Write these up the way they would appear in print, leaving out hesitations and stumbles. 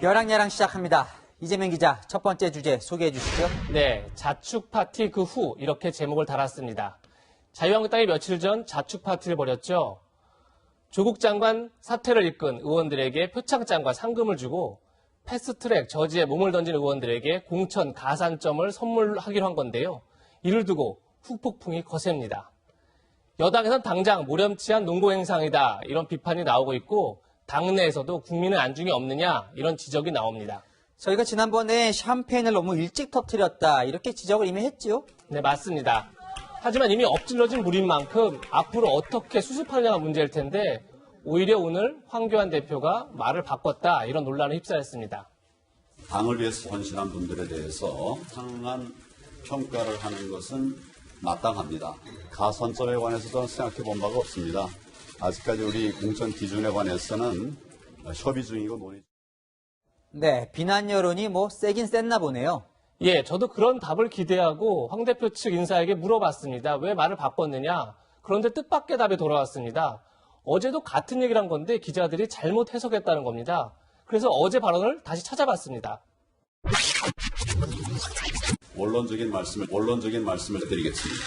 여랑야랑 시작합니다. 이재명 기자, 첫 번째 주제 소개해 주시죠. 네, 자축 파티 그 후 이렇게 제목을 달았습니다. 자유한국당이 며칠 전 자축 파티를 벌였죠. 조국 장관 사퇴를 이끈 의원들에게 표창장과 상금을 주고 패스트트랙 저지에 몸을 던진 의원들에게 공천 가산점을 선물하기로 한 건데요. 이를 두고 후폭풍이 거셉니다. 여당에선 당장 모렴치한 농고행상이다 이런 비판이 나오고 있고 당내에서도 국민의 안중이 없느냐 이런 지적이 나옵니다. 저희가 지난번에 샴페인을 너무 일찍 터뜨렸다 이렇게 지적을 이미 했죠. 네, 맞습니다. 하지만 이미 엎질러진 물인 만큼 앞으로 어떻게 수습하느냐가 문제일 텐데 오히려 오늘 황교안 대표가 말을 바꿨다 이런 논란에 휩싸였습니다. 당을 위해서 헌신한 분들에 대해서 상한 평가를 하는 것은 마땅합니다. 가산점에 관해서 저는 생각해 본 바가 없습니다. 아직까지 우리 공천 기준에 관해서는 협의 중이고 논의. 네, 비난 여론이 세긴 셌나 보네요. 예, 저도 그런 답을 기대하고 황 대표 측 인사에게 물어봤습니다. 왜 말을 바꿨느냐? 그런데 뜻밖의 답이 돌아왔습니다. 어제도 같은 얘기를 한 건데 기자들이 잘못 해석했다는 겁니다. 그래서 어제 발언을 다시 찾아봤습니다. 원론적인 말씀을 드리겠습니다.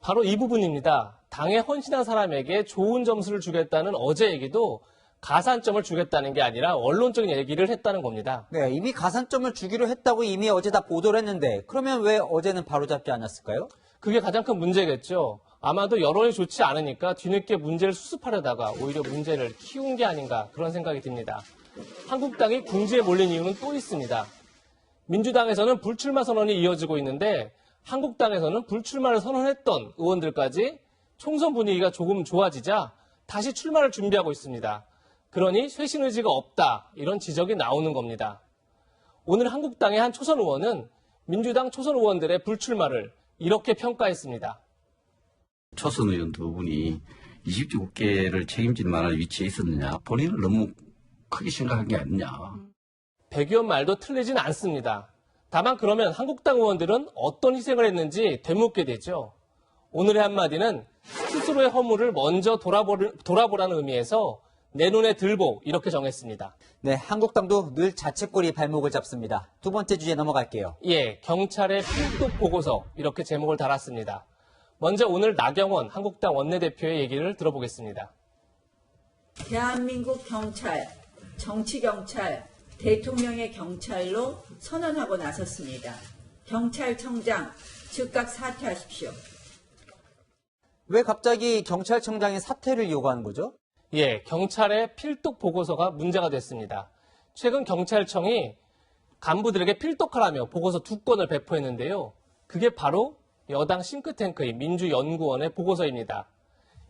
바로 이 부분입니다. 당에 헌신한 사람에게 좋은 점수를 주겠다는 어제 얘기도 가산점을 주겠다는 게 아니라 원론적인 얘기를 했다는 겁니다. 네, 이미 가산점을 주기로 했다고 이미 어제 다 보도를 했는데 그러면 왜 어제는 바로잡지 않았을까요? 그게 가장 큰 문제겠죠. 아마도 여론이 좋지 않으니까 뒤늦게 문제를 수습하려다가 오히려 문제를 키운 게 아닌가 그런 생각이 듭니다. 한국당이 궁지에 몰린 이유는 또 있습니다. 민주당에서는 불출마 선언이 이어지고 있는데 한국당에서는 불출마를 선언했던 의원들까지 총선 분위기가 조금 좋아지자 다시 출마를 준비하고 있습니다. 그러니 쇄신 의지가 없다 이런 지적이 나오는 겁니다. 오늘 한국당의 한 초선 의원은 민주당 초선 의원들의 불출마를 이렇게 평가했습니다. 초선 의원 두 분이 20대 국회를 책임질 만한 위치에 있었느냐. 본인을 너무 크게 생각한 게 아니냐. 백 의원 말도 틀리진 않습니다. 다만 그러면 한국당 의원들은 어떤 희생을 했는지 되묻게 되죠. 오늘의 한마디는 스스로의 허물을 먼저 돌아보라는 의미에서 내 눈에 들보 이렇게 정했습니다. 네, 한국당도 늘 자책골이 발목을 잡습니다. 두 번째 주제 넘어갈게요. 예, 경찰의 필독 보고서 이렇게 제목을 달았습니다. 먼저 오늘 나경원 한국당 원내대표의 얘기를 들어보겠습니다. 대한민국 경찰, 정치경찰, 대통령의 경찰로 선언하고 나섰습니다. 경찰청장 즉각 사퇴하십시오. 왜 갑자기 경찰청장의 사퇴를 요구하는 거죠? 예, 경찰의 필독 보고서가 문제가 됐습니다. 최근 경찰청이 간부들에게 필독하라며 보고서 2건을 배포했는데요. 그게 바로 여당 싱크탱크인 민주연구원의 보고서입니다.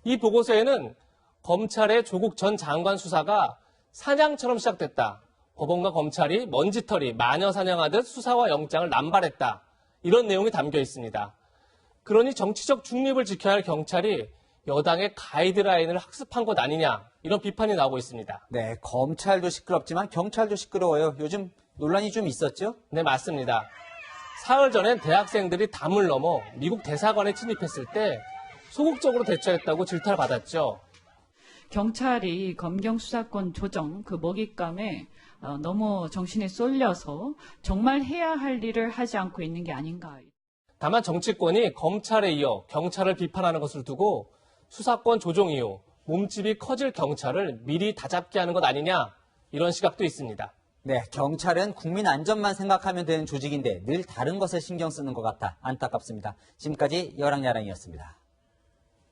이 보고서에는 검찰의 조국 전 장관 수사가 사냥처럼 시작됐다. 법원과 검찰이 먼지털이 마녀 사냥하듯 수사와 영장을 남발했다. 이런 내용이 담겨 있습니다. 그러니 정치적 중립을 지켜야 할 경찰이 여당의 가이드라인을 학습한 것 아니냐 이런 비판이 나오고 있습니다. 네, 검찰도 시끄럽지만 경찰도 시끄러워요. 요즘 논란이 좀 있었죠? 네, 맞습니다. 사흘 전엔 대학생들이 담을 넘어 미국 대사관에 침입했을 때 소극적으로 대처했다고 질타를 받았죠. 경찰이 검경 수사권 조정 그 먹잇감에 너무 정신이 쏠려서 정말 해야 할 일을 하지 않고 있는 게 아닌가. 다만 정치권이 검찰에 이어 경찰을 비판하는 것을 두고 수사권 조정 이후 몸집이 커질 경찰을 미리 다잡게 하는 것 아니냐 이런 시각도 있습니다. 네, 경찰은 국민 안전만 생각하면 되는 조직인데 늘 다른 것을 신경 쓰는 것 같아 안타깝습니다. 지금까지 여랑야랑이었습니다.